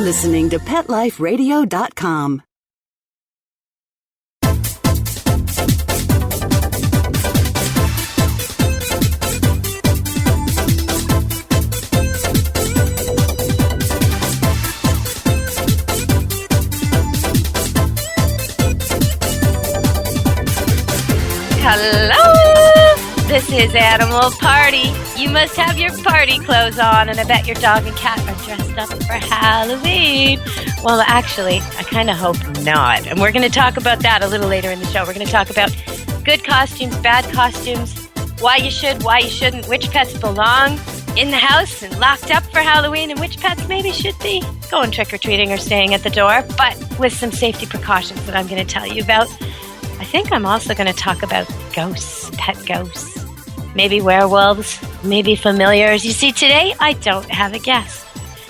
listening to PetLifeRadio.com. Hello! This is Animal Party. You must have your party clothes on, and I bet your dog and cat are dressed up for Halloween. Well, actually, I kind of hope not. And we're going to talk about that a little later in the show. We're going to talk about good costumes, bad costumes, why you should, why you shouldn't, which pets belong in the house and locked up for Halloween, and which pets maybe should be going trick-or-treating or staying at the door, but with some safety precautions that I'm going to tell you about. I think I'm also going to talk about ghosts, pet ghosts, maybe werewolves, maybe familiars. You see, today I don't have a guest.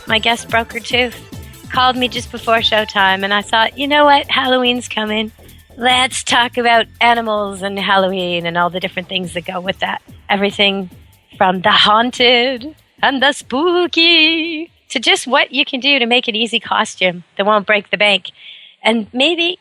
My guest broke her tooth, called me just before showtime, and I thought, you know what, Halloween's coming. Let's talk about animals and Halloween and all the different things that go with that. Everything from the haunted and the spooky to just what you can do to make an easy costume that won't break the bank. And maybe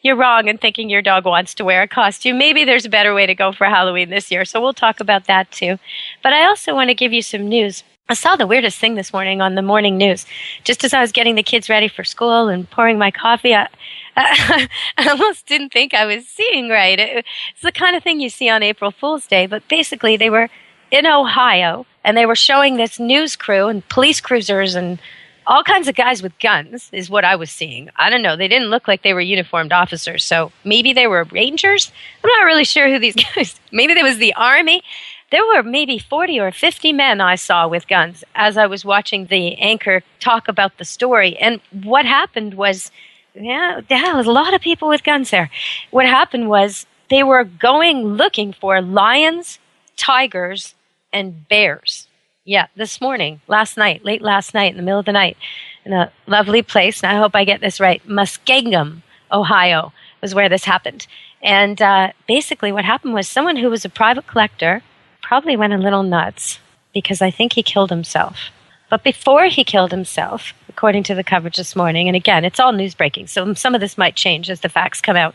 you're wrong in thinking your dog wants to wear a costume. Maybe there's a better way to go for Halloween this year, so we'll talk about that too. But I also want to give you some news. I saw the weirdest thing this morning on the morning news. Just as I was getting the kids ready for school and pouring my coffee, I almost didn't think I was seeing right. It's the kind of thing you see on April Fool's Day, but basically they were in Ohio, and they were showing this news crew and police cruisers and all kinds of guys with guns is what I was seeing. I don't know. They didn't look like they were uniformed officers. So maybe they were rangers. I'm not really sure who these guys. Maybe there was the army. There were maybe 40 or 50 men I saw with guns as I was watching the anchor talk about the story. And what happened was, there was a lot of people with guns there. What happened was they were going looking for lions, tigers, and bears. Yeah, this morning, late last night, in the middle of the night, in a lovely place, and I hope I get this right, Muskingum, Ohio, was where this happened. And basically what happened was someone who was a private collector probably went a little nuts because I think he killed himself. But before he killed himself, according to the coverage this morning, and again, it's all news breaking, so some of this might change as the facts come out.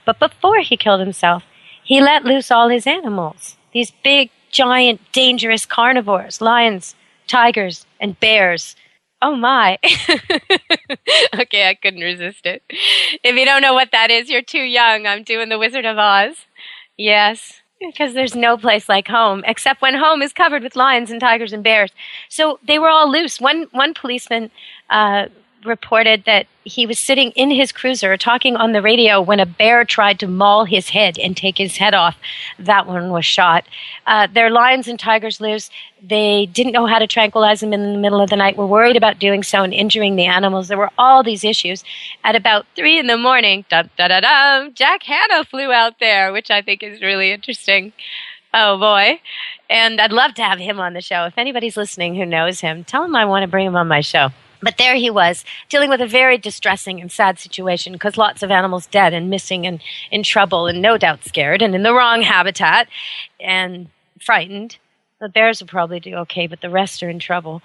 But before he killed himself, he let loose all his animals, these big, giant, dangerous carnivores, lions, tigers, and bears. Oh my. Okay, I couldn't resist it. If you don't know what that is, you're too young. I'm doing the Wizard of Oz. Yes, because there's no place like home, except when home is covered with lions and tigers and bears. So they were all loose. One policeman reported that he was sitting in his cruiser talking on the radio when a bear tried to maul his head and take his head off. That one was shot. There are lions and tigers loose. They didn't know how to tranquilize them in the middle of the night, were worried about doing so and injuring the animals. There were all these issues. At about 3 a.m, Jack Hanna flew out there, which I think is really interesting. Oh, boy. And I'd love to have him on the show. If anybody's listening who knows him, tell him I want to bring him on my show. But there he was, dealing with a very distressing and sad situation because lots of animals dead and missing and in trouble and no doubt scared and in the wrong habitat and frightened. The bears will probably do okay, but the rest are in trouble.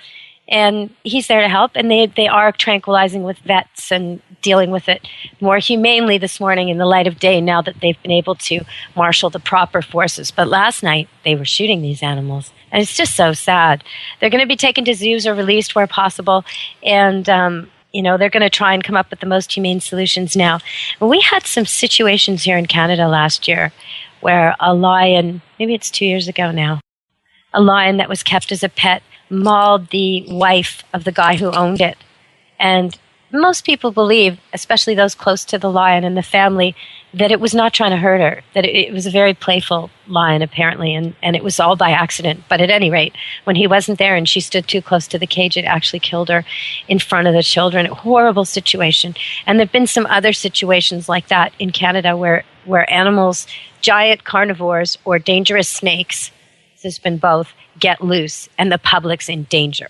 And he's there to help, and they are tranquilizing with vets and dealing with it more humanely this morning in the light of day now that they've been able to marshal the proper forces. But last night, they were shooting these animals, and it's just so sad. They're going to be taken to zoos or released where possible, and they're going to try and come up with the most humane solutions now. We had some situations here in Canada last year where a lion, maybe it's 2 years ago now, a lion that was kept as a pet mauled the wife of the guy who owned it. And most people believe, especially those close to the lion and the family, that it was not trying to hurt her, that it was a very playful lion apparently, and it was all by accident. But at any rate, when he wasn't there and she stood too close to the cage, it actually killed her in front of the children. A horrible situation. And there have been some other situations like that in Canada where animals, giant carnivores or dangerous snakes, there's been both, get loose and the public's in danger.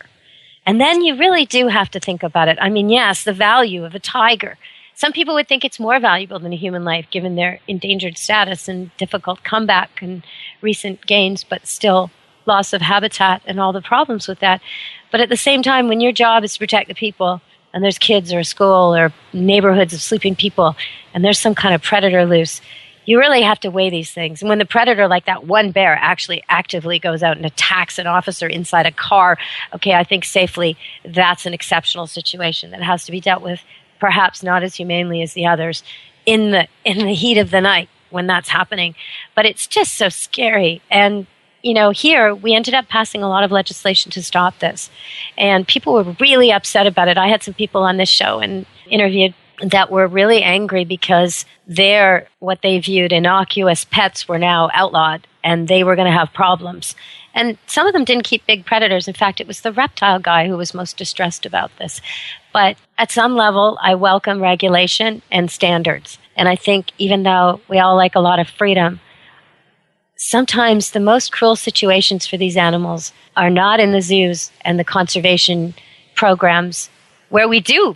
And then you really do have to think about it. I mean, yes, the value of a tiger. Some people would think it's more valuable than a human life given their endangered status and difficult comeback and recent gains, but still loss of habitat and all the problems with that. But at the same time, when your job is to protect the people and there's kids or a school or neighborhoods of sleeping people, and there's some kind of predator loose, you really have to weigh these things. And when the predator, like that one bear, actually actively goes out and attacks an officer inside a car, okay, I think safely that's an exceptional situation that has to be dealt with, perhaps not as humanely as the others, in the heat of the night when that's happening. But it's just so scary. And here we ended up passing a lot of legislation to stop this. And people were really upset about it. I had some people on this show and interviewed that were really angry because what they viewed innocuous pets were now outlawed and they were going to have problems. And some of them didn't keep big predators. In fact, it was the reptile guy who was most distressed about this. But at some level, I welcome regulation and standards. And I think even though we all like a lot of freedom, sometimes the most cruel situations for these animals are not in the zoos and the conservation programs where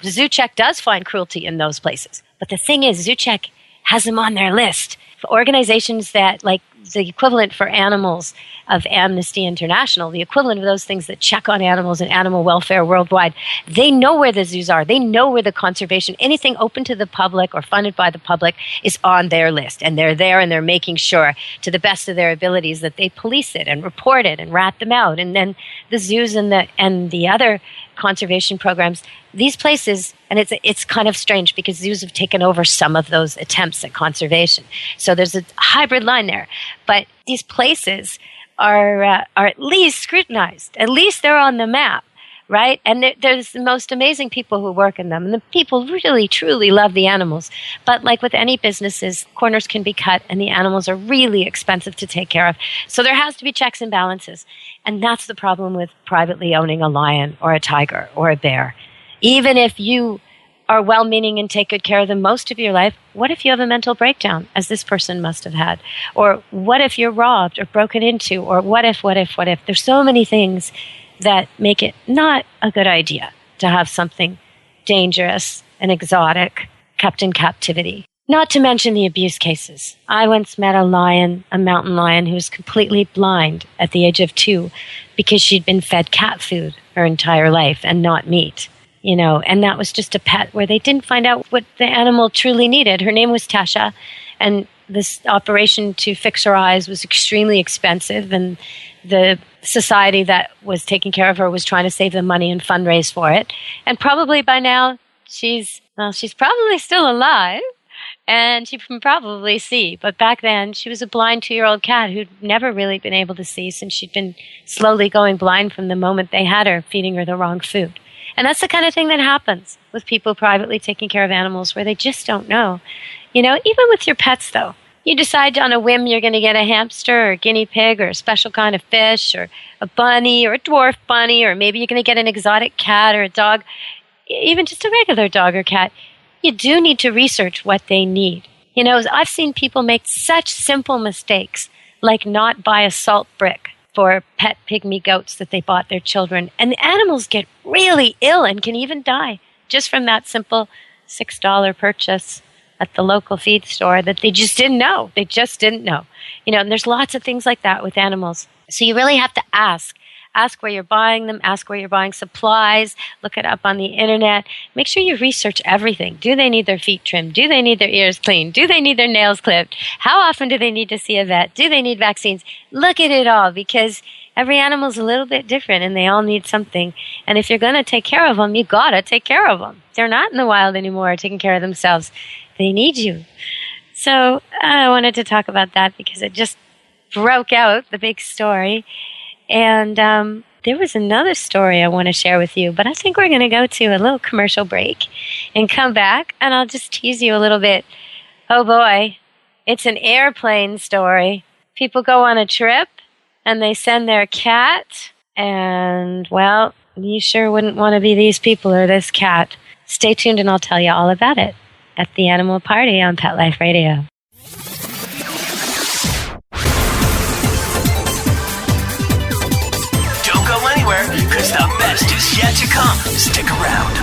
Zoo Check does find cruelty in those places. But the thing is, Zoo Check has them on their list. For organizations that, like the equivalent for animals of Amnesty International, the equivalent of those things that check on animals and animal welfare worldwide, they know where the zoos are. They know where the conservation, anything open to the public or funded by the public is on their list. And they're there and they're making sure to the best of their abilities that they police it and report it and rat them out. And then the zoos and the other conservation programs, these places, and it's kind of strange because zoos have taken over some of those attempts at conservation. So there's a hybrid line there. But these places are at least scrutinized. At least they're on the map, right? And there's the most amazing people who work in them. And the people really, truly love the animals. But like with any businesses, corners can be cut and the animals are really expensive to take care of. So there has to be checks and balances. And that's the problem with privately owning a lion or a tiger or a bear. Even if you are well-meaning and take good care of them most of your life, what if you have a mental breakdown, as this person must have had? Or what if you're robbed or broken into? Or what if? There's so many things that make it not a good idea to have something dangerous and exotic kept in captivity. Not to mention the abuse cases. I once met a mountain lion, who was completely blind at the age of 2 because she'd been fed cat food her entire life and not meat. And that was just a pet where they didn't find out what the animal truly needed. Her name was Tasha, and this operation to fix her eyes was extremely expensive, and the society that was taking care of her was trying to save them money and fundraise for it. And probably by now, she's probably still alive, and she can probably see. But back then, she was a blind 2-year-old cat who'd never really been able to see since she'd been slowly going blind from the moment they had her, feeding her the wrong food. And that's the kind of thing that happens with people privately taking care of animals where they just don't know. Even with your pets, though, you decide on a whim you're going to get a hamster or a guinea pig or a special kind of fish or a bunny or a dwarf bunny, or maybe you're going to get an exotic cat or a dog, even just a regular dog or cat. You do need to research what they need. I've seen people make such simple mistakes, like not buy a salt brick for pet pygmy goats that they bought their children. And the animals get really ill and can even die just from that simple $6 purchase at the local feed store that they just didn't know. And there's lots of things like that with animals. So you really have to ask. Ask where you're buying them. Ask where you're buying supplies. Look it up on the internet. Make sure you research everything. Do they need their feet trimmed? Do they need their ears cleaned? Do they need their nails clipped? How often do they need to see a vet? Do they need vaccines? Look at it all, because every animal's a little bit different and they all need something. And if you're going to take care of them, you got to take care of them. They're not in the wild anymore taking care of themselves. They need you. So I wanted to talk about that because it just broke out, the big story. And there was another story I want to share with you, but I think we're going to go to a little commercial break and come back, and I'll just tease you a little bit. Oh boy, it's an airplane story. People go on a trip, and they send their cat, and, well, you sure wouldn't want to be these people or this cat. Stay tuned, and I'll tell you all about it at the Animal Party on Pet Life Radio. Because the best is yet to come. Stick around.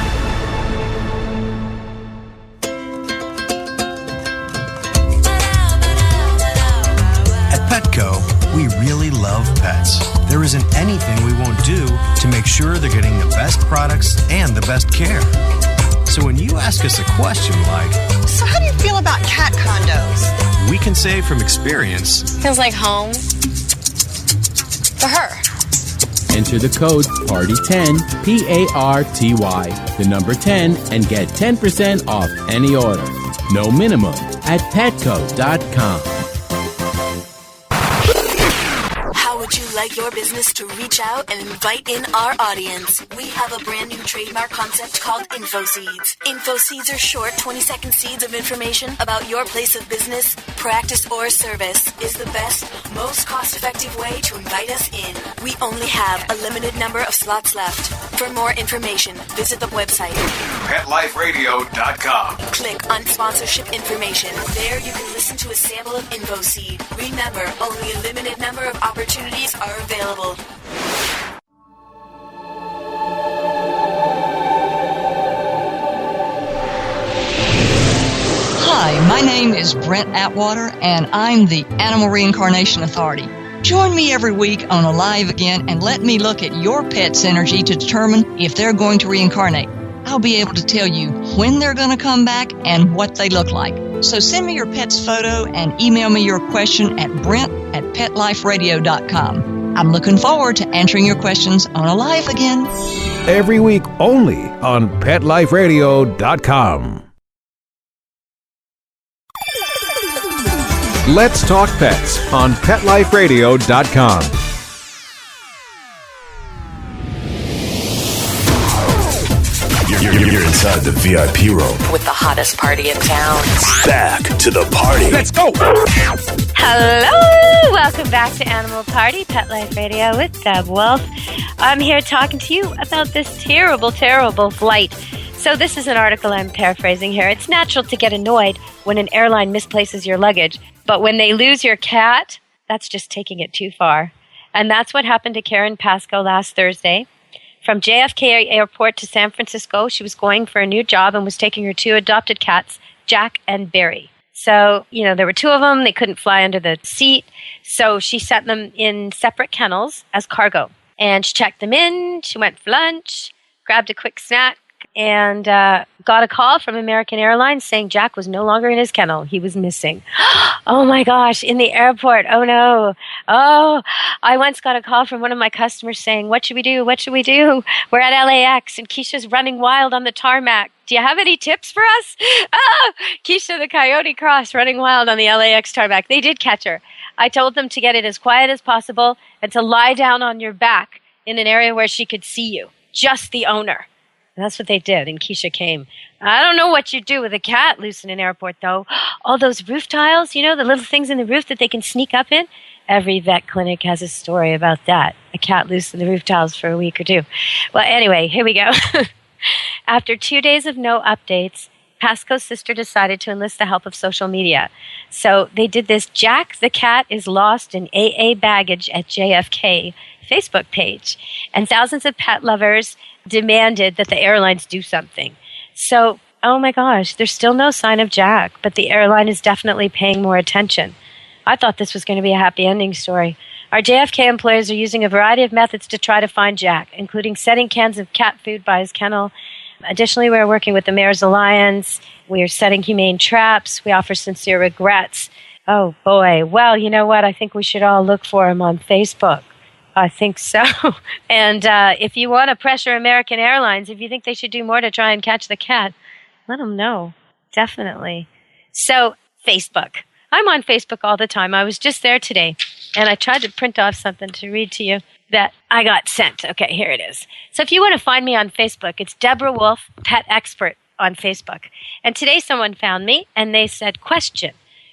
At Petco, we really love pets. There isn't anything we won't do to make sure they're getting the best products and the best care. So when you ask us a question like, so how do you feel about cat condos? We can say from experience, feels like home for her. Enter the code PARTY10, PARTY, the number 10, and get 10% off any order. No minimum at petco.com. How would you like your business to reach out and invite in our audience? We have a brand new trademark concept called Info Seeds. Info Seeds are short 20-second seeds of information about your place of business, practice, or service is the best, most cost-effective way to invite us in. We only have a limited number of slots left. For more information, visit the website PetLifeRadio.com. Click on sponsorship information. There you can listen to a sample of Info Seed. Remember, only a limited number of opportunities are available. Hi, my name is Brent Atwater, and I'm the Animal Reincarnation Authority. Join me every week on Alive Again and let me look at your pet's energy to determine if they're going to reincarnate. I'll be able to tell you when they're going to come back and what they look like. So send me your pet's photo and email me your question at brent@petliferadio.com. I'm looking forward to answering your questions on Alive Again. Every week only on PetLifeRadio.com. Let's Talk Pets on PetLifeRadio.com. You're inside the VIP room With the hottest party in town. Back to the party. Let's go! Hello! Welcome back to Animal Party, Pet Life Radio with Deb Wolfe. I'm here talking to you about this terrible, terrible flight. So this is an article I'm paraphrasing here. It's natural to get annoyed when an airline misplaces your luggage, but when they lose your cat, that's just taking it too far. And that's what happened to Karen Pascoe last Thursday. From JFK Airport to San Francisco, she was going for a new job and was taking her two adopted cats, Jack and Barry. So, there were two of them. They couldn't fly under the seat. So she set them in separate kennels as cargo. And she checked them in. She went for lunch, grabbed a quick snack, and got a call from American Airlines saying Jack was no longer in his kennel. He was missing. Oh, my gosh, in the airport. Oh, no. Oh, I once got a call from one of my customers saying, what should we do? What should we do? We're at LAX, and Keisha's running wild on the tarmac. Do you have any tips for us? Ah, Keisha the Coyote Cross running wild on the LAX tarmac. They did catch her. I told them to get it as quiet as possible and to lie down on your back in an area where she could see you. Just the owner. That's what they did, and Keisha came. I don't know what you do with a cat loose in an airport, though. All those roof tiles, the little things in the roof that they can sneak up in. Every vet clinic has a story about that. A cat loose in the roof tiles for a week or two. Well, anyway, here we go. After 2 days of no updates, Pascoe's sister decided to enlist the help of social media. So they did this Jack the Cat is lost in AA baggage at JFK Facebook page. And thousands of pet lovers demanded that the airlines do something. So, oh my gosh, there's still no sign of Jack, but the airline is definitely paying more attention. I thought this was going to be a happy ending story. Our JFK employees are using a variety of methods to try to find Jack, including setting cans of cat food by his kennel. Additionally, we're working with the Mayor's Alliance. We are setting humane traps. We offer sincere regrets. Oh, boy. Well, you know what? I think we should all look for him on Facebook. I think so. And if you want to pressure American Airlines, if you think they should do more to try and catch the cat, let them know. Definitely. So, Facebook. I'm on Facebook all the time. I was just there today, and I tried to print off something to read to you that I got sent. Okay, here it is. So if you want to find me on Facebook, it's Deborah Wolfe, Pet Expert on Facebook. And today someone found me, and they said, question,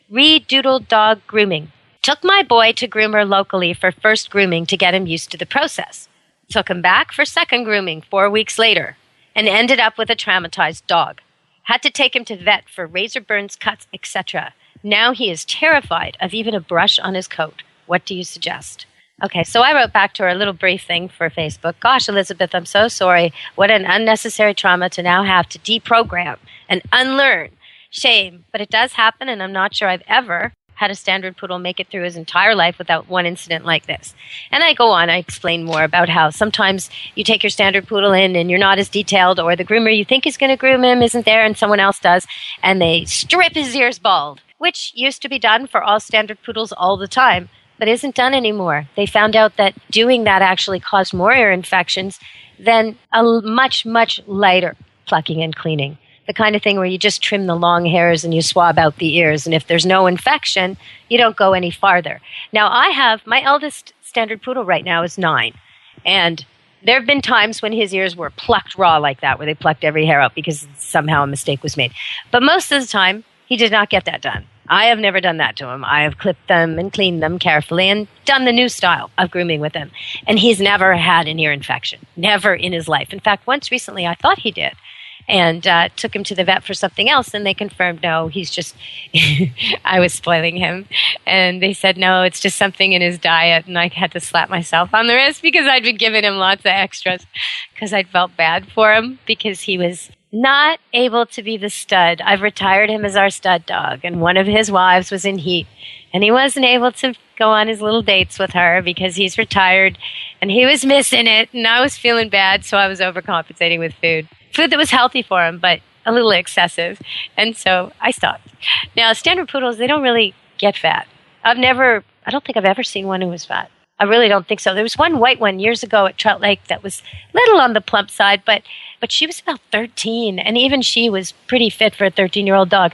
re-doodle dog grooming. Took my boy to groomer locally for first grooming to get him used to the process. Took him back for second grooming 4 weeks later and ended up with a traumatized dog. Had to take him to vet for razor burns, cuts, etc. Now he is terrified of even a brush on his coat. What do you suggest? Okay, so I wrote back to her a little brief thing for Facebook. Gosh, Elizabeth, I'm so sorry. What an unnecessary trauma to now have to deprogram and unlearn. Shame, but it does happen, and I'm not sure I've ever had a standard poodle make it through his entire life without one incident like this. And I go on, I explain more about how sometimes you take your standard poodle in and you're not as detailed, or the groomer you think is going to groom him isn't there and someone else does, and they strip his ears bald, which used to be done for all standard poodles all the time, but isn't done anymore. They found out that doing that actually caused more ear infections than a much, much lighter plucking and cleaning. The kind of thing where you just trim the long hairs and you swab out the ears. And if there's no infection, you don't go any farther. Now, my eldest standard poodle right now is 9. And there have been times when his ears were plucked raw like that, where they plucked every hair out because somehow a mistake was made. But most of the time, he did not get that done. I have never done that to him. I have clipped them and cleaned them carefully and done the new style of grooming with him. And he's never had an ear infection. Never in his life. In fact, once recently, I thought he did. And took him to the vet for something else, and they confirmed, no, he's just, I was spoiling him. And they said, no, it's just something in his diet. And I had to slap myself on the wrist because I'd been giving him lots of extras because I felt bad for him because he was not able to be the stud. I've retired him as our stud dog, and one of his wives was in heat, and he wasn't able to go on his little dates with her because he's retired, and he was missing it, and I was feeling bad, so I was overcompensating with food that was healthy for him, but a little excessive. And so I stopped. Now, standard poodles, they don't really get fat. I don't think I've ever seen one who was fat. I really don't think so. There was one white one years ago at Trout Lake that was little on the plump side, but she was about 13, and even she was pretty fit for a 13-year-old dog.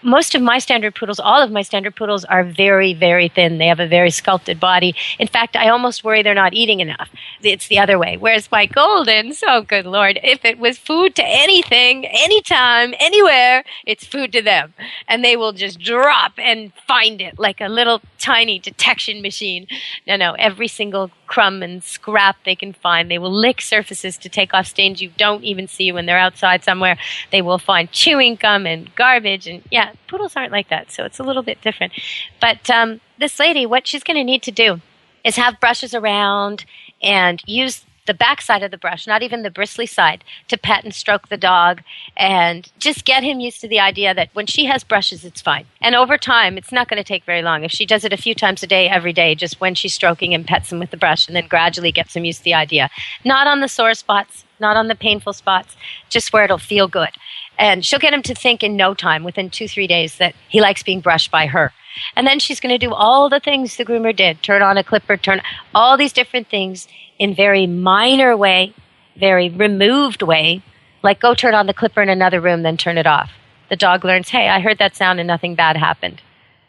Most of my standard poodles, all of my standard poodles are very, very thin. They have a very sculpted body. In fact, I almost worry they're not eating enough. It's the other way. Whereas my Goldens, oh, good Lord, if it was food to anything, anytime, anywhere, it's food to them. And they will just drop and find it like a little tiny detection machine. No, every single crumb and scrap they can find. They will lick surfaces to take off stains you don't even see when they're outside somewhere. They will find chewing gum and garbage. And yeah, poodles aren't like that, so it's a little bit different. But this lady, what she's going to need to do is have brushes around and use the back side of the brush, not even the bristly side, to pet and stroke the dog and just get him used to the idea that when she has brushes, it's fine. And over time, it's not going to take very long. If she does it a few times a day, every day, just when she's stroking him, pets him with the brush, and then gradually gets him used to the idea. Not on the sore spots, not on the painful spots, just where it'll feel good. And she'll get him to think in no time, within 2-3 days, that he likes being brushed by her. And then she's going to do all the things the groomer did. Turn on a clipper, turn all these different things in very minor way, very removed way, like go turn on the clipper in another room, then turn it off. The dog learns, hey, I heard that sound and nothing bad happened.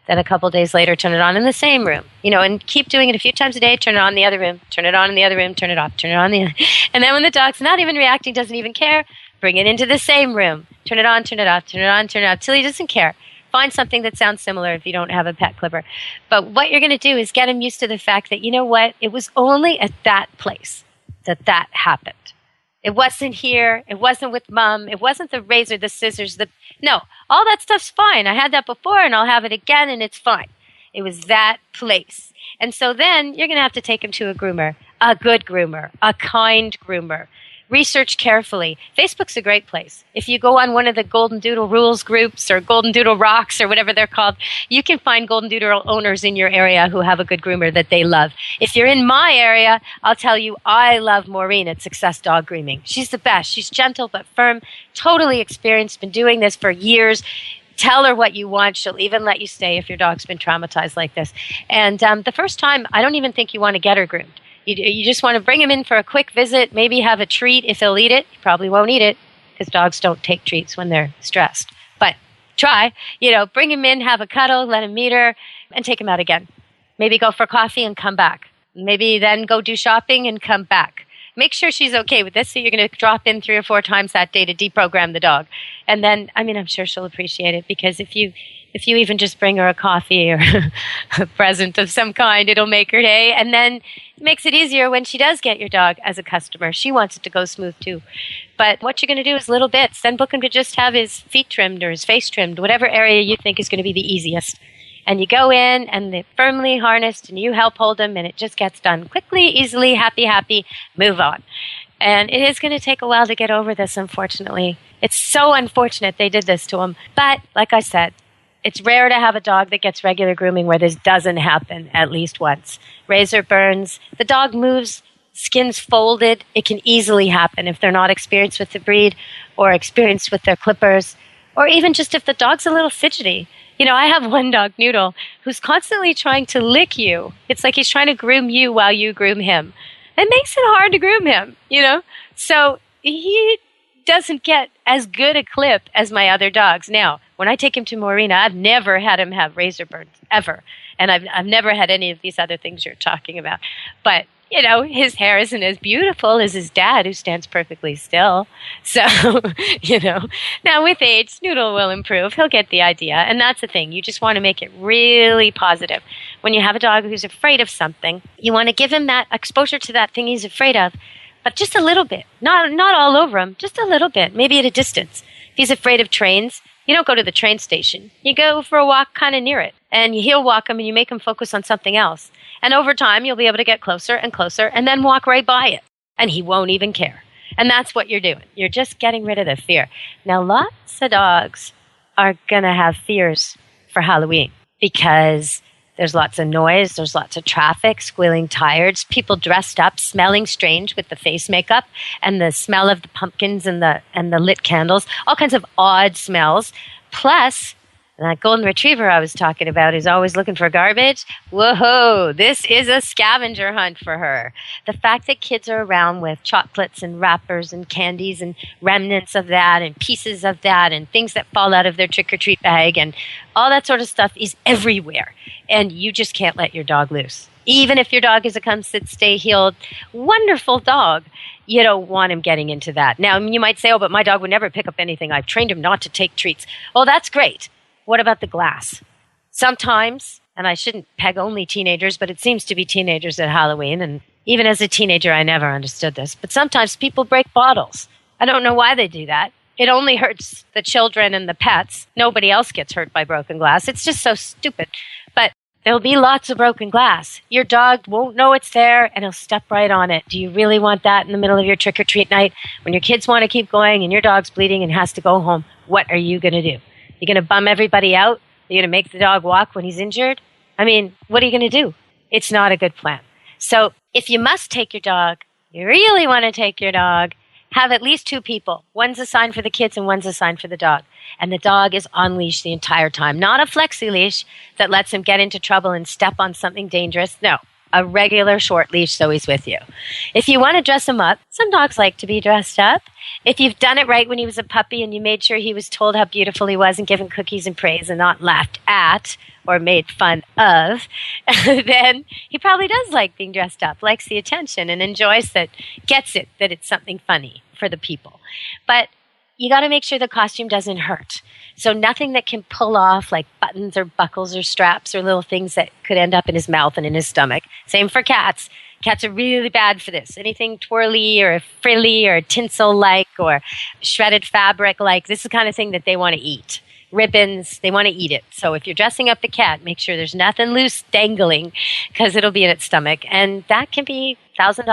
Then a couple days later, turn it on in the same room, and keep doing it a few times a day. Turn it on in the other room, turn it on in the other room, turn it off, turn it on the other. And then when the dog's not even reacting, doesn't even care, bring it into the same room. Turn it on, turn it off, turn it on, turn it off, till he doesn't care. Find something that sounds similar if you don't have a pet clipper. But what you're going to do is get him used to the fact that, you know what, it was only at that place that happened. It wasn't here. It wasn't with Mom. It wasn't the razor, the scissors. No, all that stuff's fine. I had that before, and I'll have it again, and it's fine. It was that place. And so then you're going to have to take him to a groomer, a good groomer, a kind groomer. Research carefully. Facebook's a great place. If you go on one of the Golden Doodle Rules groups or Golden Doodle Rocks or whatever they're called, you can find Golden Doodle owners in your area who have a good groomer that they love. If you're in my area, I'll tell you, I love Maureen at Success Dog Grooming. She's the best. She's gentle but firm, totally experienced, been doing this for years. Tell her what you want. She'll even let you stay if your dog's been traumatized like this. And the first time, I don't even think you want to get her groomed. You just want to bring him in for a quick visit, maybe have a treat. If he'll eat it, he probably won't eat it because dogs don't take treats when they're stressed. But try, bring him in, have a cuddle, let him meet her, and take him out again. Maybe go for coffee and come back. Maybe then go do shopping and come back. Make sure she's okay with this, so you're going to drop in 3 or 4 times that day to deprogram the dog. And then, I'm sure she'll appreciate it because if you even just bring her a coffee or a present of some kind, it'll make her day. And then it makes it easier when she does get your dog as a customer. She wants it to go smooth too. But what you're going to do is little bits. Then book him to just have his feet trimmed or his face trimmed, whatever area you think is going to be the easiest. And you go in and they're firmly harnessed and you help hold them and it just gets done quickly, easily, happy, move on. And it is going to take a while to get over this, unfortunately. It's so unfortunate they did this to him. But like I said, It's rare to have a dog that gets regular grooming where this doesn't happen at least once. Razor burns, the dog moves, skin's folded. It can easily happen if they're not experienced with the breed or experienced with their clippers, or even just if the dog's a little fidgety. You know, I have one dog, Noodle, who's constantly trying to lick you. It's like he's trying to groom you while you groom him. It makes it hard to groom him, you know? So he doesn't get as good a clip as my other dogs. Now, when I take him to Morena, I've never had him have razor burns, ever. And I've never had any of these other things you're talking about. But, you know, his hair isn't as beautiful as his dad, who stands perfectly still. So, you know, now with age, Noodle will improve. He'll get the idea. And that's the thing. You just want to make it really positive. When you have a dog who's afraid of something, you want to give him that exposure to that thing he's afraid of, but just a little bit. Not all over him, just a little bit, maybe at a distance. If he's afraid of trains, you don't go to the train station. You go for a walk kind of near it, and he'll walk him, and you make him focus on something else. And over time, you'll be able to get closer and closer, and then walk right by it, and he won't even care. And that's what you're doing. You're just getting rid of the fear. Now, lots of dogs are going to have fears for Halloween because there's lots of noise, there's lots of traffic, squealing tires, people dressed up, smelling strange with the face makeup and the smell of the pumpkins and the lit candles, all kinds of odd smells. Plus, that golden retriever I was talking about is always looking for garbage. Whoa, this is a scavenger hunt for her. The fact that kids are around with chocolates and wrappers and candies and remnants of that and pieces of that and things that fall out of their trick-or-treat bag and all that sort of stuff is everywhere. And you just can't let your dog loose. Even if your dog is a come, sit, stay, healed, wonderful dog, you don't want him getting into that. Now, you might say, oh, but my dog would never pick up anything. I've trained him not to take treats. Oh, that's great. What about the glass? Sometimes, and I shouldn't peg only teenagers, but it seems to be teenagers at Halloween, and even as a teenager, I never understood this, but sometimes people break bottles. I don't know why they do that. It only hurts the children and the pets. Nobody else gets hurt by broken glass. It's just so stupid. But there'll be lots of broken glass. Your dog won't know it's there, and he'll step right on it. Do you really want that in the middle of your trick-or-treat night? When your kids want to keep going and your dog's bleeding and has to go home, what are you going to do? You're going to bum everybody out? You're going to make the dog walk when he's injured? I mean, what are you going to do? It's not a good plan. So if you must take your dog, you really want to take your dog, have at least two people. One's assigned for the kids and one's assigned for the dog. And the dog is on leash the entire time. Not a flexi leash that lets him get into trouble and step on something dangerous. No, a regular short leash so he's with you. If you want to dress him up, some dogs like to be dressed up. If you've done it right when he was a puppy and you made sure he was told how beautiful he was and given cookies and praise and not laughed at or made fun of, then he probably does like being dressed up, likes the attention and enjoys that, gets it, that it's something funny for the people. But you got to make sure the costume doesn't hurt. So nothing that can pull off like buttons or buckles or straps or little things that could end up in his mouth and in his stomach. Same for cats. Cats are really bad for this. Anything twirly or frilly or tinsel-like or shredded fabric-like, this is the kind of thing that they want to eat. Ribbons, they want to eat it. So if you're dressing up the cat, make sure there's nothing loose dangling because it'll be in its stomach. And that can be $1,000,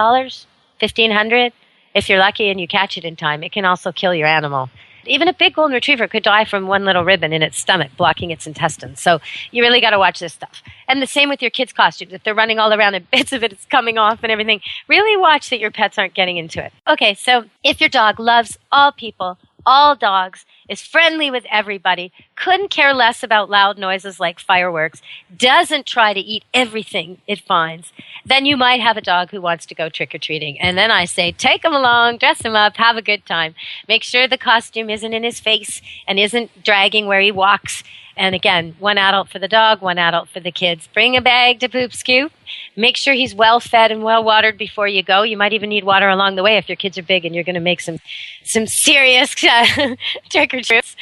$1,500. If you're lucky and you catch it in time, it can also kill your animal. Even a big golden retriever could die from one little ribbon in its stomach, blocking its intestines. So you really got to watch this stuff. And the same with your kids' costumes. If they're running all around and bits of it is coming off and everything, really watch that your pets aren't getting into it. Okay, so if your dog loves all people, all dogs, is friendly with everybody, couldn't care less about loud noises like fireworks, doesn't try to eat everything it finds, then you might have a dog who wants to go trick-or-treating. And then I say, take him along, dress him up, have a good time. Make sure the costume isn't in his face and isn't dragging where he walks. And again, one adult for the dog, one adult for the kids. Bring a bag to poop scoop. Make sure he's well fed and well watered before you go. You might even need water along the way if your kids are big and you're going to make some serious trick-or-treats.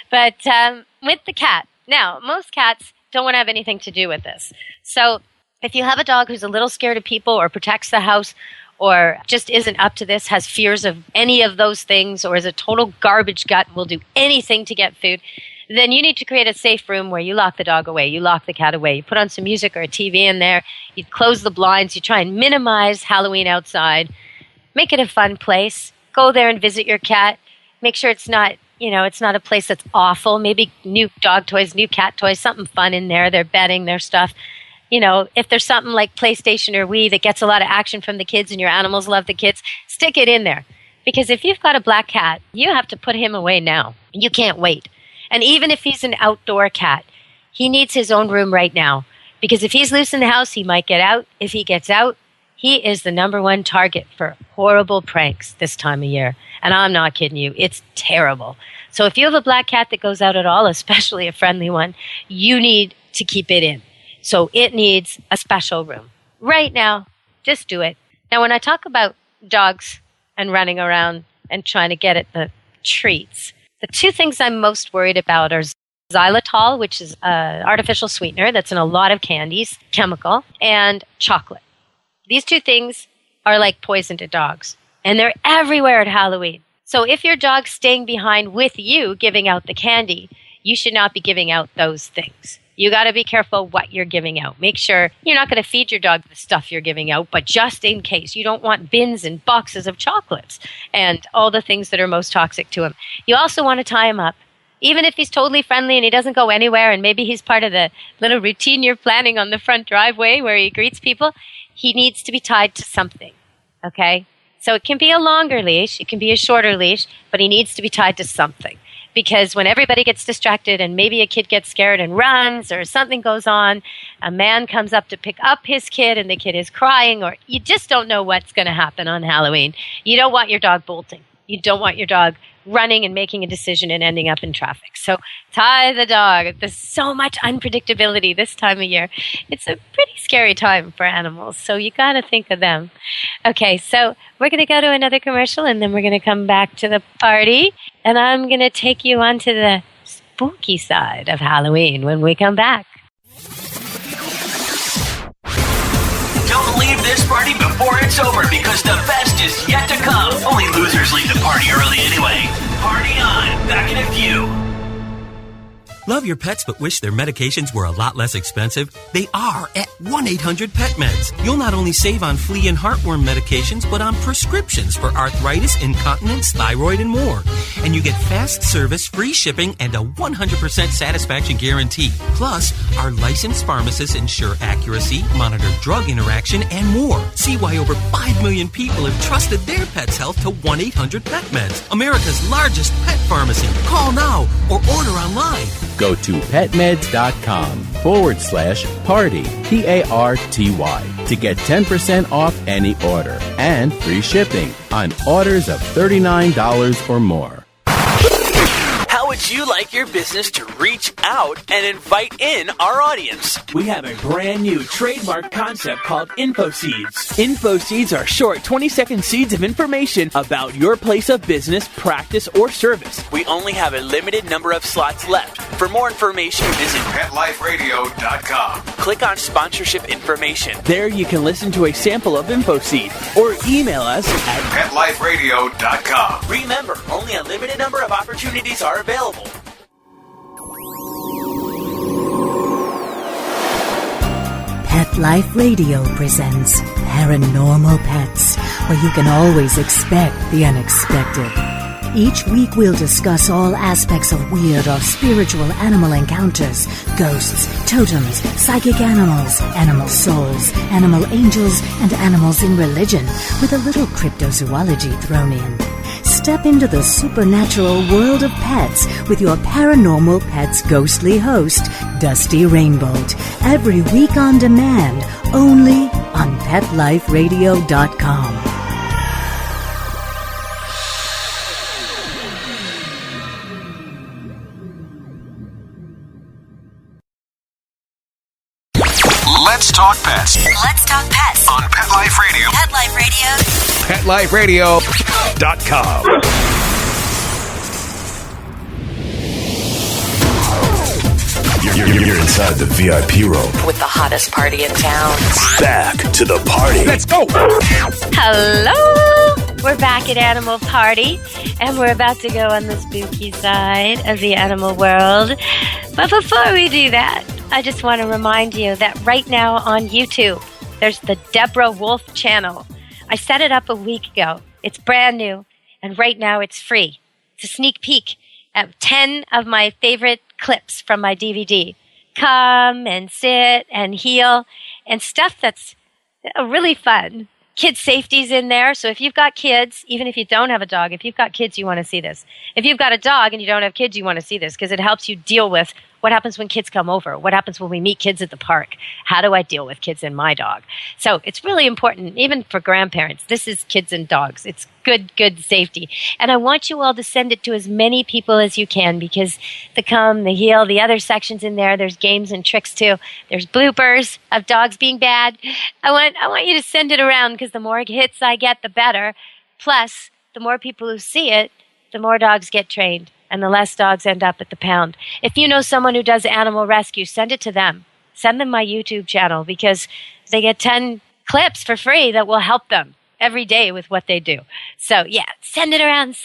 But with the cat, now, most cats don't want to have anything to do with this. So if you have a dog who's a little scared of people or protects the house or just isn't up to this, has fears of any of those things, or is a total garbage gut, will do anything to get food, then you need to create a safe room where you lock the dog away, you lock the cat away, you put on some music or a TV in there, you close the blinds, you try and minimize Halloween outside, make it a fun place, go there and visit your cat, make sure it's not, it's not a place that's awful. Maybe new dog toys, new cat toys, something fun in there. Their bedding, their stuff. If there's something like PlayStation or Wii that gets a lot of action from the kids and your animals love the kids, stick it in there. Because if you've got a black cat, you have to put him away now. You can't wait. And even if he's an outdoor cat, he needs his own room right now. Because if he's loose in the house, he might get out. If he gets out, he is the number one target for horrible pranks this time of year. And I'm not kidding you. It's terrible. So if you have a black cat that goes out at all, especially a friendly one, you need to keep it in. So it needs a special room. Right now, just do it. Now, when I talk about dogs and running around and trying to get at the treats, the two things I'm most worried about are xylitol, which is an artificial sweetener that's in a lot of candies, chemical, and chocolate. These two things are like poison to dogs, and they're everywhere at Halloween. So if your dog's staying behind with you giving out the candy, you should not be giving out those things. You got to be careful what you're giving out. Make sure you're not going to feed your dog the stuff you're giving out, but just in case, you don't want bins and boxes of chocolates and all the things that are most toxic to him. You also want to tie him up. Even if he's totally friendly and he doesn't go anywhere and maybe he's part of the little routine you're planning on the front driveway where he greets people, he needs to be tied to something, okay? So it can be a longer leash, it can be a shorter leash, but he needs to be tied to something. Because when everybody gets distracted and maybe a kid gets scared and runs or something goes on, a man comes up to pick up his kid and the kid is crying, or you just don't know what's going to happen on Halloween. You don't want your dog bolting. You don't want your dog running and making a decision and ending up in traffic. So tie the dog. There's so much unpredictability this time of year. It's a pretty scary time for animals, so you got to think of them. Okay, so we're going to go to another commercial, and then we're going to come back to the party, and I'm going to take you onto the spooky side of Halloween when we come back. Don't leave this party before it's over because the best is yet to come. Only losers leave the party early anyway. Party on. Back in a few. Love your pets but wish their medications were a lot less expensive? They are at 1-800-PET-MEDS. You'll not only save on flea and heartworm medications, but on prescriptions for arthritis, incontinence, thyroid, and more. And you get fast service, free shipping, and a 100% satisfaction guarantee. Plus, our licensed pharmacists ensure accuracy, monitor drug interaction, and more. See why over 5 million people have trusted their pet's health to 1-800-PET-MEDS, America's largest pet pharmacy. Call now or order online. Go to petmeds.com/party, PARTY, to get 10% off any order and free shipping on orders of $39 or more. How would you like your business to reach out and invite in our audience? We have a brand new trademark concept called InfoSeeds. InfoSeeds are short 20-second seeds of information about your place of business, practice, or service. We only have a limited number of slots left. For more information, visit PetLifeRadio.com. Click on sponsorship information. There you can listen to a sample of InfoSeed or email us at PetLifeRadio.com. Remember, only a limited number of opportunities are available. Pet Life Radio presents Paranormal Pets, where you can always expect the unexpected. Each week we'll discuss all aspects of weird or spiritual animal encounters, ghosts, totems, psychic animals, animal souls, animal angels, and animals in religion, with a little cryptozoology thrown in. Step into the supernatural world of pets with your Paranormal Pets ghostly host, Dusty Rainbolt, every week on demand, only on PetLifeRadio.com. Let's talk pets Let's talk pets on Pet Life Radio. Pet Life Radio. PetLifeRadio.com. You're inside the VIP room With the hottest party in town. Back to the party. Let's go. Hello! We're back at Animal Party, and we're about to go on the spooky side of the animal world. But before we do that, I just want to remind you that right now on YouTube, there's the Deborah Wolfe channel. I set it up a week ago. It's brand new, and right now it's free. It's a sneak peek 10 of my favorite clips from my DVD. Come and sit and heal and stuff that's really fun. Kid safety's in there. So if you've got kids, even if you don't have a dog, if you've got kids, you want to see this. If you've got a dog and you don't have kids, you want to see this because it helps you deal with what happens when kids come over. What happens when we meet kids at the park? How do I deal with kids and my dog? So it's really important, even for grandparents. This is kids and dogs. It's good safety. And I want you all to send it to as many people as you can because the come, the heal, the other sections in there, there's games and tricks too. There's bloopers of dogs being bad. I want you to send it around because the more hits I get, the better. Plus, the more people who see it, the more dogs get trained and the less dogs end up at the pound. If you know someone who does animal rescue, send it to them. Send them my YouTube channel because they get 10 clips for free that will help them every day with what they do. So yeah, send it around,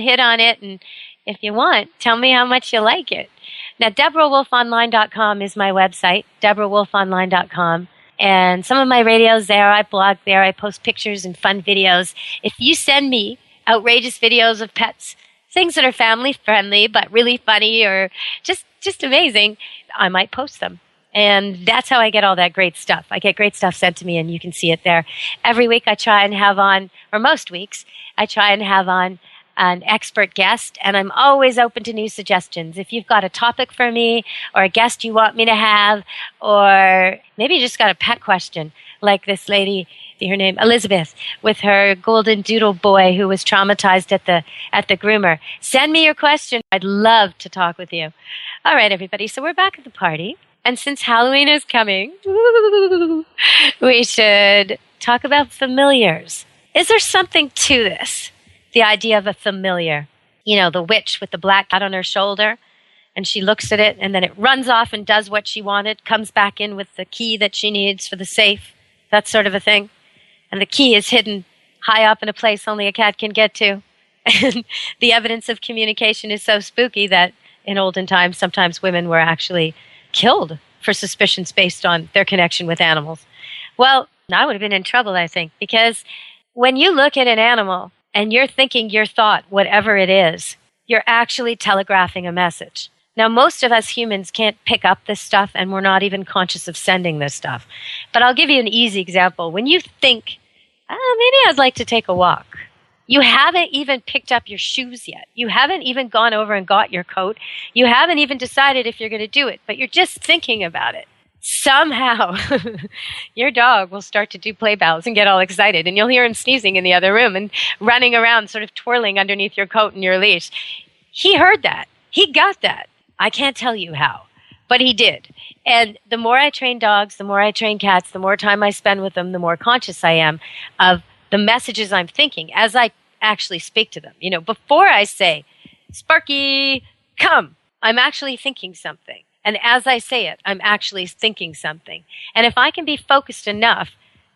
hit on it, and if you want, tell me how much you like it. Now, DeborahWolfOnline.com is my website, DeborahWolfOnline.com. And some of my radio's there. I blog there. I post pictures and fun videos. If you send me outrageous videos of pets, things that are family friendly but really funny or just amazing, I might post them. And that's how I get all that great stuff. I get great stuff sent to me, and you can see it there. Every week I try and have on, or most weeks, I try and have on an expert guest, and I'm always open to new suggestions. If you've got a topic for me or a guest you want me to have, or maybe you just got a pet question, like this lady, her name Elizabeth, with her golden doodle boy who was traumatized at the groomer. Send me your question. I'd love to talk with you. All right, everybody, so we're back at the party. And since Halloween is coming, we should talk about familiars. Is there something to this? The idea of a familiar. You know, the witch with the black cat on her shoulder, and she looks at it, and then it runs off and does what she wanted, comes back in with the key that she needs for the safe, that sort of a thing. And the key is hidden high up in a place only a cat can get to. And the evidence of communication is so spooky that in olden times, sometimes women were actually killed for suspicions based on their connection with animals. Well, I would have been in trouble, I think, because when you look at an animal and you're thinking your thought, whatever it is, you're actually telegraphing a message. Now, most of us humans can't pick up this stuff, and we're not even conscious of sending this stuff. But I'll give you an easy example. When you think, maybe I'd like to take a walk, you haven't even picked up your shoes yet. You haven't even gone over and got your coat. You haven't even decided if you're going to do it, but you're just thinking about it. Somehow, your dog will start to do play bells and get all excited, and you'll hear him sneezing in the other room and running around, sort of twirling underneath your coat and your leash. He heard that. He got that. I can't tell you how, but he did. And the more I train dogs, the more I train cats, the more time I spend with them, the more conscious I am of the messages I'm thinking as I actually speak to them. You know, before I say, Sparky, come, I'm actually thinking something. And as I say it, I'm actually thinking something. And if I can be focused enough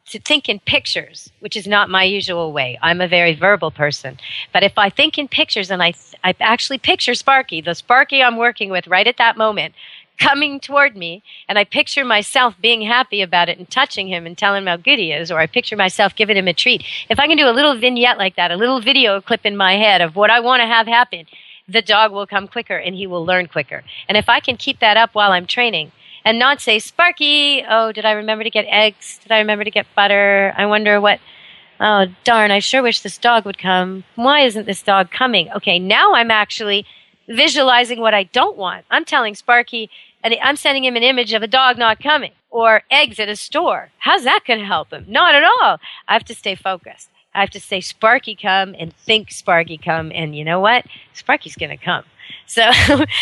to think in pictures, which is not my usual way. I'm a very verbal person. But if I think in pictures and I actually picture Sparky, the Sparky I'm working with right at that moment, coming toward me, and I picture myself being happy about it and touching him and telling him how good he is, or I picture myself giving him a treat. If I can do a little vignette like that, a little video clip in my head of what I want to have happen, the dog will come quicker and he will learn quicker. And if I can keep that up while I'm training and not say, Sparky, oh, did I remember to get eggs? Did I remember to get butter? I wonder what, oh, darn, I sure wish this dog would come. Why isn't this dog coming? Okay, now I'm actually visualizing what I don't want. I'm telling Sparky, and I'm sending him an image of a dog not coming or eggs at a store. How's that going to help him? Not at all. I have to stay focused. I have to say, Sparky, come, and think Sparky, come. And you know what? Sparky's going to come. So,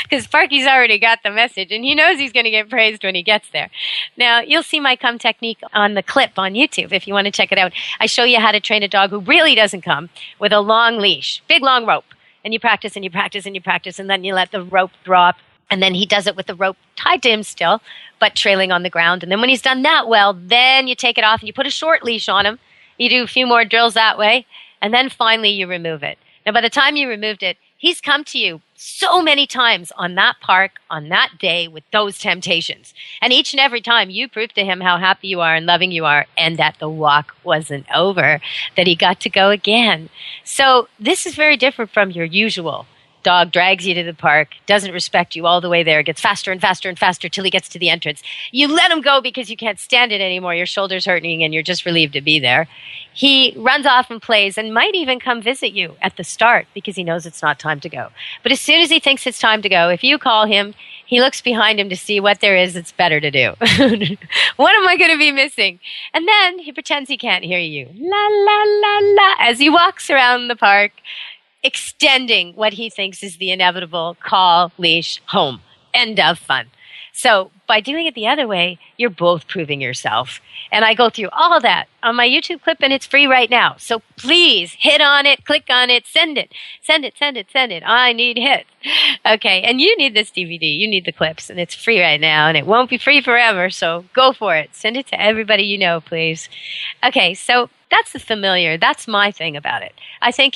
because Sparky's already got the message, and he knows he's going to get praised when he gets there. Now, you'll see my come technique on the clip on YouTube if you want to check it out. I show you how to train a dog who really doesn't come with a long leash, big long rope. And you practice and you practice and you practice, and then you let the rope drop. And then he does it with the rope tied to him still, but trailing on the ground. And then when he's done that well, then you take it off and you put a short leash on him. You do a few more drills that way, and then finally you remove it. Now, by the time you removed it, he's come to you so many times on that park, on that day, with those temptations. And each and every time you prove to him how happy you are and loving you are, and that the walk wasn't over, that he got to go again. So this is very different from your usual dog drags you to the park, doesn't respect you all the way there, gets faster and faster and faster till he gets to the entrance. You let him go because you can't stand it anymore. Your shoulder's hurting and you're just relieved to be there. He runs off and plays and might even come visit you at the start because he knows it's not time to go. But as soon as he thinks it's time to go, if you call him, he looks behind him to see what there is that's better to do. What am I going to be missing? And then he pretends he can't hear you. La, la, la, la, as he walks around the park, extending what he thinks is the inevitable call, leash, home. End of fun. So by doing it the other way, you're both proving yourself. And I go through all that on my YouTube clip, and it's free right now. So please hit on it, click on it, send it. Send it, send it, send it. I need hits. Okay, and you need this DVD. You need the clips, and it's free right now, and it won't be free forever, so go for it. Send it to everybody you know, please. Okay, so that's the familiar. That's my thing about it. I think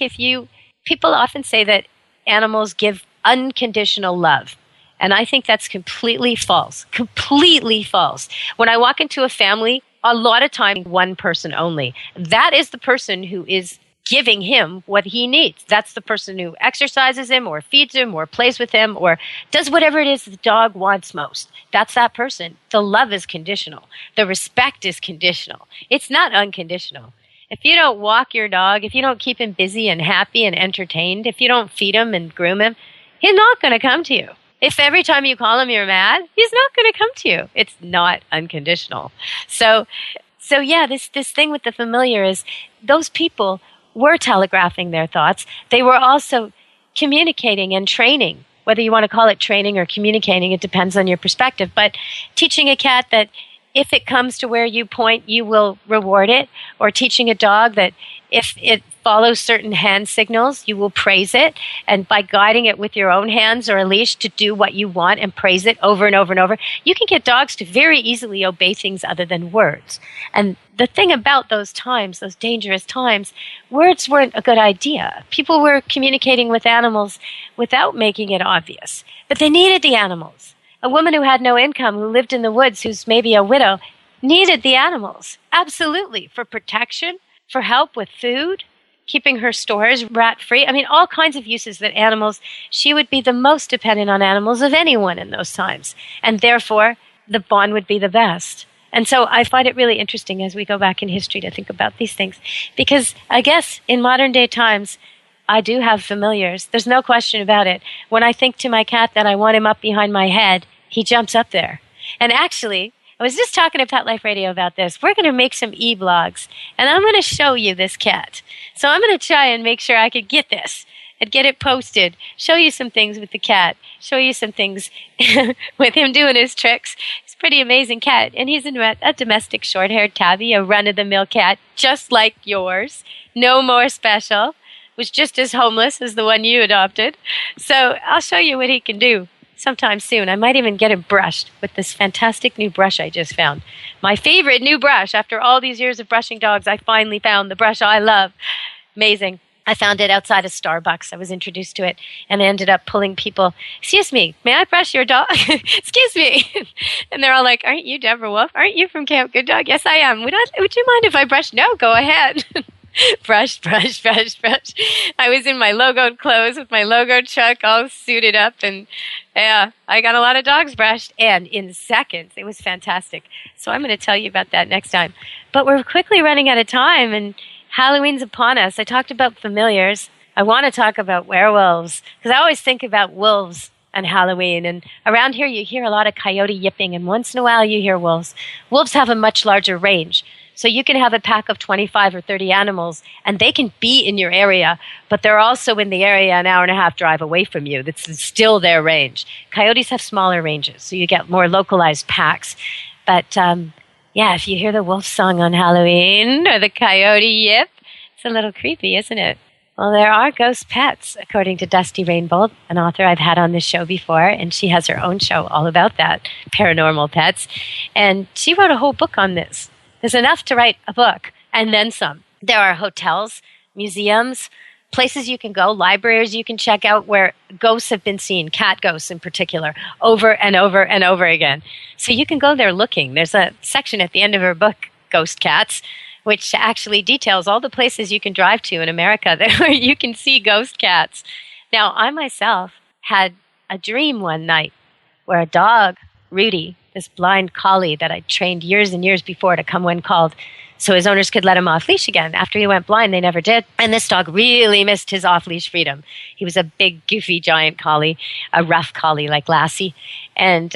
people often say that animals give unconditional love. And I think that's completely false. Completely false. When I walk into a family, a lot of time, one person only. That is the person who is giving him what he needs. That's the person who exercises him or feeds him or plays with him or does whatever it is the dog wants most. That's that person. The love is conditional. The respect is conditional. It's not unconditional. If you don't walk your dog, if you don't keep him busy and happy and entertained, if you don't feed him and groom him, he's not going to come to you. If every time you call him you're mad, he's not going to come to you. It's not unconditional. So yeah, this thing with the familiar is those people were telegraphing their thoughts. They were also communicating and training. Whether you want to call it training or communicating, it depends on your perspective. But teaching a cat that if it comes to where you point, you will reward it, or teaching a dog that if it follows certain hand signals, you will praise it, and by guiding it with your own hands or a leash to do what you want and praise it over and over and over, you can get dogs to very easily obey things other than words. And the thing about those times, those dangerous times, words weren't a good idea. People were communicating with animals without making it obvious, but they needed the animals. A woman who had no income, who lived in the woods, who's maybe a widow, needed the animals. Absolutely. For protection, for help with food, keeping her stores rat-free. I mean, all kinds of uses that animals, she would be the most dependent on animals of anyone in those times. And therefore, the bond would be the best. And so I find it really interesting as we go back in history to think about these things. Because I guess in modern day times, I do have familiars. There's no question about it. When I think to my cat that I want him up behind my head, he jumps up there. And actually, I was just talking to Pet Life Radio about this. We're going to make some e-blogs, and I'm going to show you this cat. So I'm going to try and make sure I could get this and get it posted, show you some things with the cat, show you some things with him doing his tricks. He's a pretty amazing cat, and he's a domestic short-haired tabby, a run-of-the-mill cat, just like yours, no more special, was just as homeless as the one you adopted. So I'll show you what he can do sometime soon. I might even get him brushed with this fantastic new brush I just found. My favorite new brush. After all these years of brushing dogs, I finally found the brush I love. Amazing. I found it outside of Starbucks. I was introduced to it and I ended up pulling people. Excuse me, may I brush your dog? Excuse me. And they're all like, aren't you Deborah Wolfe? Aren't you from Camp Good Dog? Yes, I am. Would you mind if I brush? No, go ahead. Brush, brush, brush, brush. I was in my logoed clothes with my logoed truck all suited up, and yeah, I got a lot of dogs brushed, and in seconds. It was fantastic. So I'm going to tell you about that next time. But we're quickly running out of time, and Halloween's upon us. I talked about familiars. I want to talk about werewolves, because I always think about wolves and Halloween, and around here you hear a lot of coyote yipping, and once in a while you hear wolves. Wolves have a much larger range. So you can have a pack of 25 or 30 animals, and they can be in your area, but they're also in the area an hour and a half drive away from you. That's still their range. Coyotes have smaller ranges, so you get more localized packs. But, yeah, if you hear the wolf song on Halloween or the coyote yip, it's a little creepy, isn't it? Well, there are ghost pets, according to Dusty Rainbolt, an author I've had on this show before, and she has her own show all about that, paranormal pets. And she wrote a whole book on this. There's enough to write a book, and then some. There are hotels, museums, places you can go, libraries you can check out where ghosts have been seen, cat ghosts in particular, over and over and over again. So you can go there looking. There's a section at the end of her book, Ghost Cats, which actually details all the places you can drive to in America where you can see ghost cats. Now, I myself had a dream one night where a dog, Rudy, this blind collie that I trained years and years before to come when called so his owners could let him off leash again. After he went blind, they never did. And this dog really missed his off-leash freedom. He was a big, goofy, giant collie, a rough collie like Lassie. And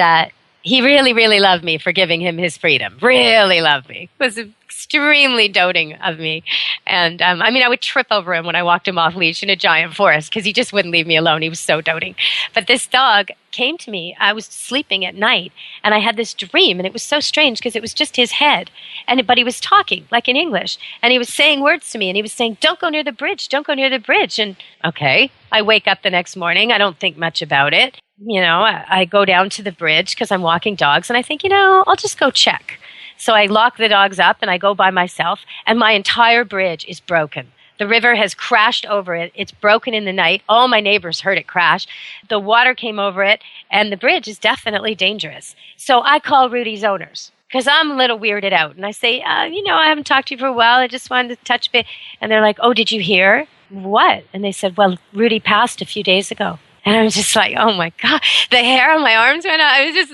he really, really loved me for giving him his freedom. Really loved me. Was extremely doting of me. And I would trip over him when I walked him off leash in a giant forest because he just wouldn't leave me alone. He was so doting. But this dog came to me. I was sleeping at night and I had this dream, and it was so strange because it was just his head. But he was talking like in English, and he was saying words to me, and he was saying, "Don't go near the bridge, don't go near the bridge." And okay, I wake up the next morning. I don't think much about it. I go down to the bridge because I'm walking dogs, and I think, I'll just go check. So I lock the dogs up and I go by myself, and my entire bridge is broken. The river has crashed over it. It's broken in the night. All my neighbors heard it crash. The water came over it, and the bridge is definitely dangerous. So I call Rudy's owners because I'm a little weirded out. And I say, I haven't talked to you for a while. I just wanted to touch base. And they're like, "Oh, did you hear?" "What?" And they said, "Well, Rudy passed a few days ago." And I was just like, oh my God, the hair on my arms went out. I was just,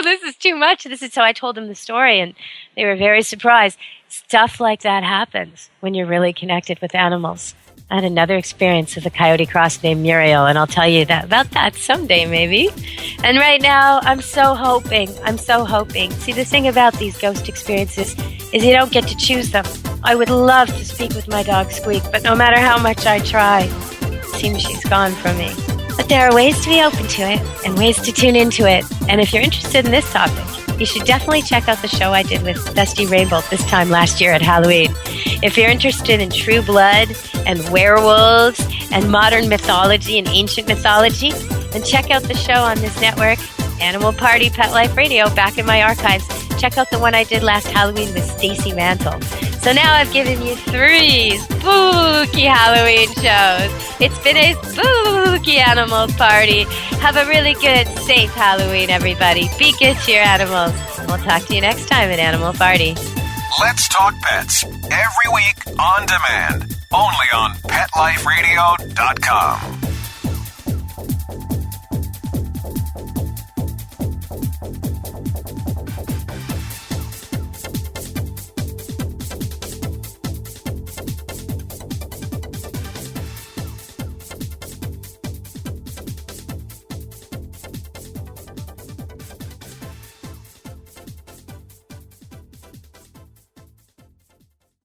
this is too much. So I told them the story, and they were very surprised. Stuff like that happens when you're really connected with animals. I had another experience with a coyote cross named Muriel, and I'll tell you about that someday maybe. And right now, I'm so hoping. See, the thing about these ghost experiences is you don't get to choose them. I would love to speak with my dog Squeak, but no matter how much I try, it seems she's gone from me. But there are ways to be open to it and ways to tune into it. And if you're interested in this topic, you should definitely check out the show I did with Dusty Rainbolt this time last year at Halloween. If you're interested in true blood and werewolves and modern mythology and ancient mythology, then check out the show on this network, Animal Party Pet Life Radio, back in my archives. Check out the one I did last Halloween with Stacy Mantle. So now I've given you 3 spooky Halloween shows. It's been a spooky animal party. Have a really good, safe Halloween, everybody. Be good to your animals. We'll talk to you next time at Animal Party. Let's Talk Pets. Every week on demand. Only on PetLifeRadio.com.